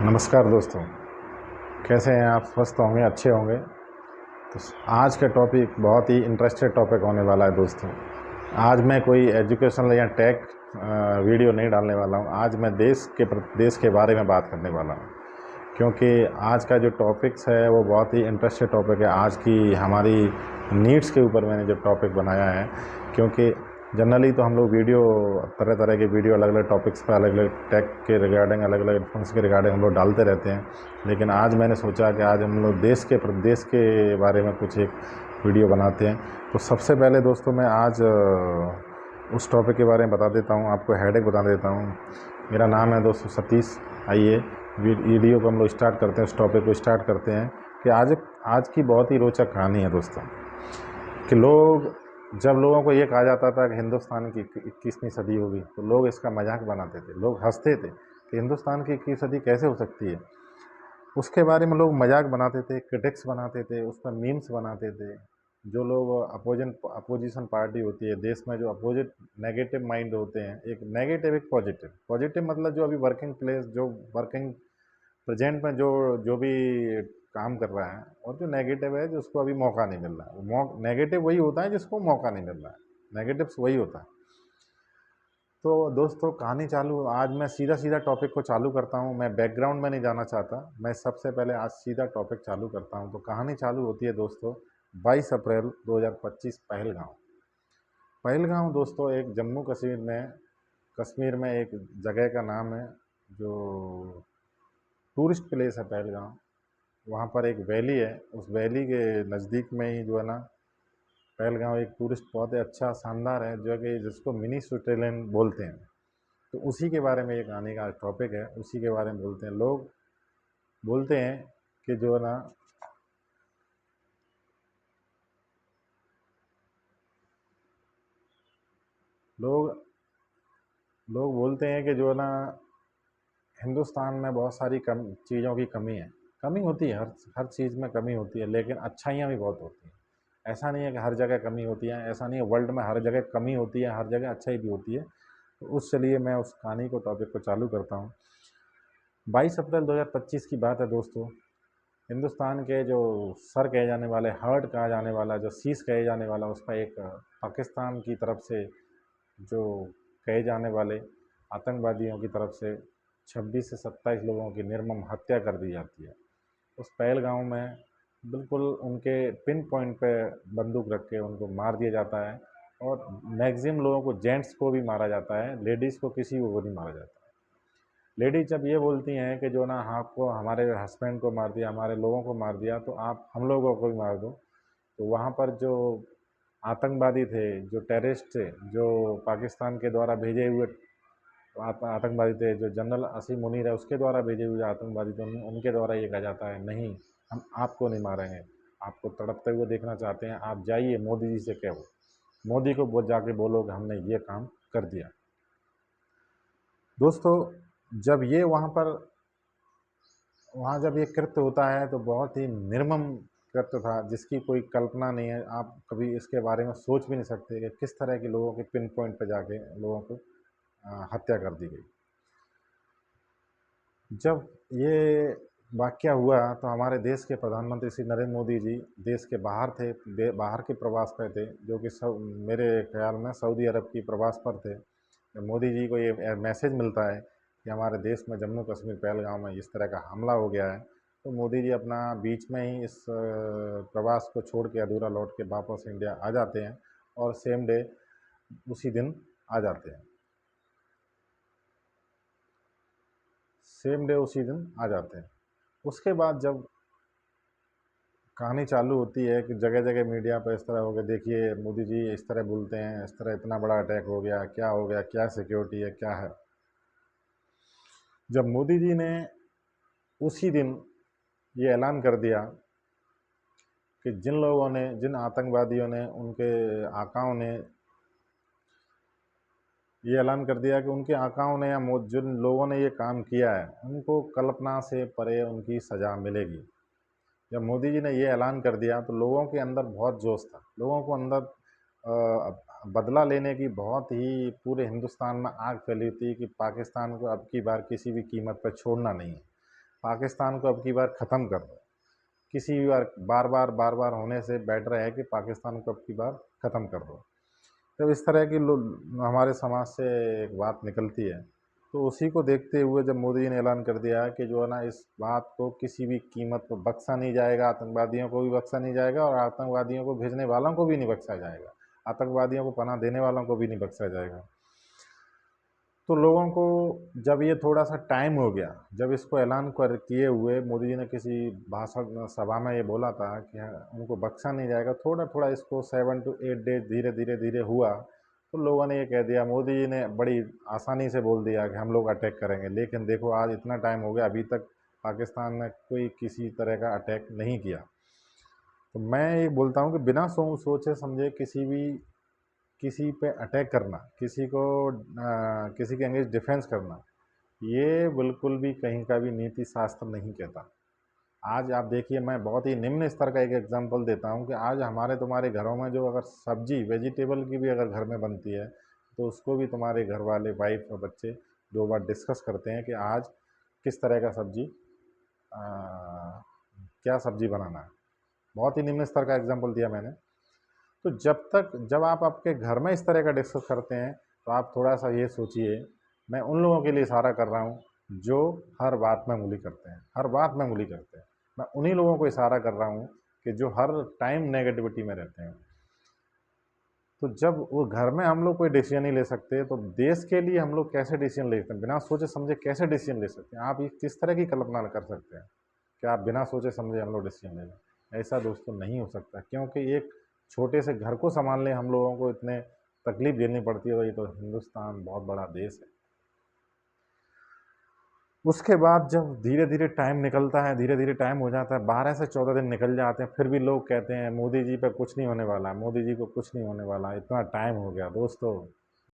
नमस्कार दोस्तों, कैसे हैं आप? स्वस्थ होंगे, अच्छे होंगे। तो आज का टॉपिक बहुत ही इंटरेस्टेड टॉपिक होने वाला है दोस्तों। आज मैं कोई एजुकेशनल या टेक वीडियो नहीं डालने वाला हूं। आज मैं देश के बारे में बात करने वाला हूं, क्योंकि आज का जो टॉपिक्स है वो बहुत ही इंटरेस्टेड टॉपिक है। आज की हमारी नीड्स के ऊपर मैंने जो टॉपिक बनाया है, क्योंकि जनरली तो हम लोग वीडियो तरह तरह के वीडियो अलग अलग टॉपिक्स पर, अलग अलग टेक के रिगार्डिंग, अलग अलग इन्फॉर्मेशन के रिगार्डिंग हम लोग डालते रहते हैं। लेकिन आज मैंने सोचा कि आज हम लोग देश के बारे में कुछ एक वीडियो बनाते हैं। तो सबसे पहले दोस्तों मैं आज उस टॉपिक के बारे में बता देता हूँ, आपको हेडेक बता देता हूँ। मेरा नाम है दोस्तों सतीश। आइए वीडियो को हम लोग स्टार्ट करते हैं, उस टॉपिक को स्टार्ट करते हैं कि आज की बहुत ही रोचक कहानी है दोस्तों। कि जब लोगों को ये कहा जाता था कि हिंदुस्तान की 21वीं सदी होगी, तो लोग इसका मजाक बनाते थे, लोग हंसते थे कि हिंदुस्तान की 21वीं सदी कैसे हो सकती है। उसके बारे में लोग मजाक बनाते थे, क्रिटिक्स बनाते थे, उस पर मीम्स बनाते थे। जो लोग अपोजिशन पार्टी होती है देश में, जो अपोजिट नेगेटिव माइंड होते हैं, एक नेगेटिव एक पॉजिटिव। पॉजिटिव मतलब जो अभी वर्किंग प्लेस, जो वर्किंग प्रेजेंट में जो भी काम कर रहा है, और जो नेगेटिव है जिसको अभी मौका नहीं मिल रहा है। नेगेटिव वही होता है जिसको मौका नहीं मिल रहा है, नेगेटिव्स वही होता है। तो दोस्तों कहानी चालू, आज मैं सीधा सीधा टॉपिक को चालू करता हूँ। मैं बैकग्राउंड में नहीं जाना चाहता, मैं सबसे पहले आज सीधा टॉपिक चालू करता हूँ। तो कहानी चालू होती है दोस्तों 22 अप्रैल 2025 पहलगांव। पहलगांव दोस्तों एक जम्मू कश्मीर में एक जगह का नाम है, जो टूरिस्ट प्लेस है पहलगांव। वहाँ पर एक वैली है, उस वैली के नज़दीक में ही जो है ना, पहलगांव एक टूरिस्ट बहुत ही अच्छा शानदार है, जो कि जिसको मिनी स्विट्जरलैंड बोलते हैं। तो उसी के बारे में ये कहानी का टॉपिक है, उसी के बारे में बोलते हैं। लोग बोलते हैं कि जो है ना, लोग लोग बोलते हैं कि जो है ना, हिंदुस्तान में बहुत सारी चीज़ों की कमी है। कमी होती है, हर चीज़ में कमी होती है, लेकिन अच्छाइयाँ भी बहुत होती हैं। ऐसा नहीं है कि हर जगह कमी होती है, ऐसा नहीं है वर्ल्ड में हर जगह कमी होती है, हर जगह अच्छाई भी होती है। तो उस चलिए मैं उस कहानी को, टॉपिक को चालू करता हूँ। 22 अप्रैल 2025 की बात है दोस्तों। हिंदुस्तान के जो सर कहे जाने वाले, हर्ट कहा जाने वाला, जो शीश कहे जाने वाला, उसका एक पाकिस्तान की तरफ से जो कहे जाने वाले आतंकवादियों की तरफ से 26 से 27 लोगों की निर्मम हत्या कर दी जाती है। उस पहलगांव में बिल्कुल उनके पिन पॉइंट पे बंदूक रख के उनको मार दिया जाता है। और मैक्सिमम लोगों को, जेंट्स को भी मारा जाता है, लेडीज़ को किसी को नहीं मारा जाता। लेडीज जब ये बोलती हैं कि जो ना, आपको हमारे हस्बैंड को मार दिया, हमारे लोगों को मार दिया, तो आप हम लोगों को भी मार दो। तो वहाँ पर जो आतंकवादी थे, जो टेररिस्ट थे, जो पाकिस्तान के द्वारा भेजे हुए आतंकवादी थे, जो जनरल असीम मुनीर है उसके द्वारा भेजे हुए आतंकवादी थे, उनके द्वारा ये कहा जाता है, नहीं, हम आपको नहीं मारेंगे, आपको तड़पते हुए देखना चाहते हैं, आप जाइए मोदी जी से कहो, मोदी को जाके बोलो कि हमने ये काम कर दिया। दोस्तों जब ये वहाँ जब ये कृत्य होता है, तो बहुत ही निर्मम कृत्य था, जिसकी कोई कल्पना नहीं है। आप कभी इसके बारे में सोच भी नहीं सकते कि किस तरह के लोगों के पिन पॉइंट पर जाके लोगों को हत्या कर दी गई। जब ये वाक़या हुआ, तो हमारे देश के प्रधानमंत्री श्री नरेंद्र मोदी जी देश के बाहर थे, बाहर के प्रवास पर थे, जो कि मेरे ख्याल में सऊदी अरब की प्रवास पर थे। मोदी जी को ये मैसेज मिलता है कि हमारे देश में जम्मू कश्मीर पहलगाम में इस तरह का हमला हो गया है। तो मोदी जी अपना बीच में ही इस प्रवास को छोड़ के अधूरा लौट के वापस इंडिया आ जाते हैं, और सेम डे उसी दिन आ जाते हैं, सेम डे उसी दिन आ जाते हैं। उसके बाद जब कहानी चालू होती है कि जगह जगह मीडिया पर इस तरह हो गया, देखिए मोदी जी इस तरह बोलते हैं, इस तरह इतना बड़ा अटैक हो गया, क्या हो गया, क्या सिक्योरिटी है, क्या है। जब मोदी जी ने उसी दिन ये ऐलान कर दिया कि जिन आतंकवादियों ने, उनके आकाओं ने ये ऐलान कर दिया कि उनके आकाओं ने या जिन लोगों ने ये काम किया है, उनको कल्पना से परे उनकी सज़ा मिलेगी। जब मोदी जी ने ये ऐलान कर दिया, तो लोगों के अंदर बहुत जोश था, लोगों को अंदर बदला लेने की बहुत ही, पूरे हिंदुस्तान में आग फैली थी कि पाकिस्तान को अब की बार किसी भी कीमत पर छोड़ना नहीं है। पाकिस्तान को अब की बार ख़त्म कर दो। किसी भी बार बार होने से बेटर है कि पाकिस्तान को अब की बार ख़त्म कर दो। जब इस तरह की हमारे समाज से एक बात निकलती है, तो उसी को देखते हुए जब मोदी जी ने ऐलान कर दिया कि जो है ना, इस बात को किसी भी कीमत पर बख्शा नहीं जाएगा, आतंकवादियों को भी बख्शा नहीं जाएगा और आतंकवादियों को भेजने वालों को भी नहीं बख्शा जाएगा, आतंकवादियों को पनाह देने वालों को भी नहीं बख्शा जाएगा। तो लोगों को जब ये थोड़ा सा टाइम हो गया, जब इसको ऐलान कर किए हुए मोदी जी ने किसी भाषण सभा में ये बोला था कि उनको बख्शा नहीं जाएगा, थोड़ा थोड़ा इसको 7 to 8 डेज धीरे धीरे धीरे हुआ, तो लोगों ने ये कह दिया, मोदी जी ने बड़ी आसानी से बोल दिया कि हम लोग अटैक करेंगे। लेकिन देखो आज इतना टाइम हो गया, अभी तक पाकिस्तान ने कोई किसी तरह का अटैक नहीं किया। तो मैं ये बोलता हूँ कि बिना सोचे समझे किसी पे अटैक करना, किसी के अगेंस्ट डिफेंस करना, ये बिल्कुल भी कहीं का भी नीति शास्त्र नहीं कहता। आज आप देखिए, मैं बहुत ही निम्न स्तर का एक एग्जांपल देता हूँ कि आज हमारे तुम्हारे घरों में जो अगर सब्जी वेजिटेबल की भी अगर घर में बनती है, तो उसको भी तुम्हारे घर वाले, वाइफ और बच्चे 2 बार डिस्कस करते हैं कि आज किस तरह का क्या सब्जी बनाना है। बहुत ही निम्न स्तर का एग्जाम्पल दिया मैंने। तो जब आप आपके घर में इस तरह का डिस्कस करते हैं, तो आप थोड़ा सा ये सोचिए, मैं उन लोगों के लिए इशारा कर रहा हूँ जो हर बात में उंगली करते हैं, हर बात में उंगली करते हैं। मैं उन्हीं लोगों को इशारा कर रहा हूँ कि जो हर टाइम नेगेटिविटी में रहते हैं। तो जब वो घर में हम लोग कोई डिसीजन नहीं ले सकते, तो देश के लिए हम लोग कैसे डिसीजन ले सकते हैं? बिना सोचे समझे कैसे डिसीजन ले सकते हैं? आप किस तरह की कल्पना कर सकते हैं कि आप बिना सोचे समझे हम लोग डिसीजन ले लें? ऐसा दोस्तों नहीं हो सकता, क्योंकि एक छोटे से घर को संभालने हम लोगों को इतने तकलीफ झेलनी पड़ती है। तो ये तो हिंदुस्तान बहुत बड़ा देश है। उसके बाद जब धीरे धीरे टाइम निकलता है, धीरे धीरे टाइम हो जाता है, 12 से 14 दिन निकल जाते हैं, फिर भी लोग कहते हैं मोदी जी पे कुछ नहीं होने वाला, मोदी जी को कुछ नहीं होने वाला। इतना टाइम हो गया दोस्तों,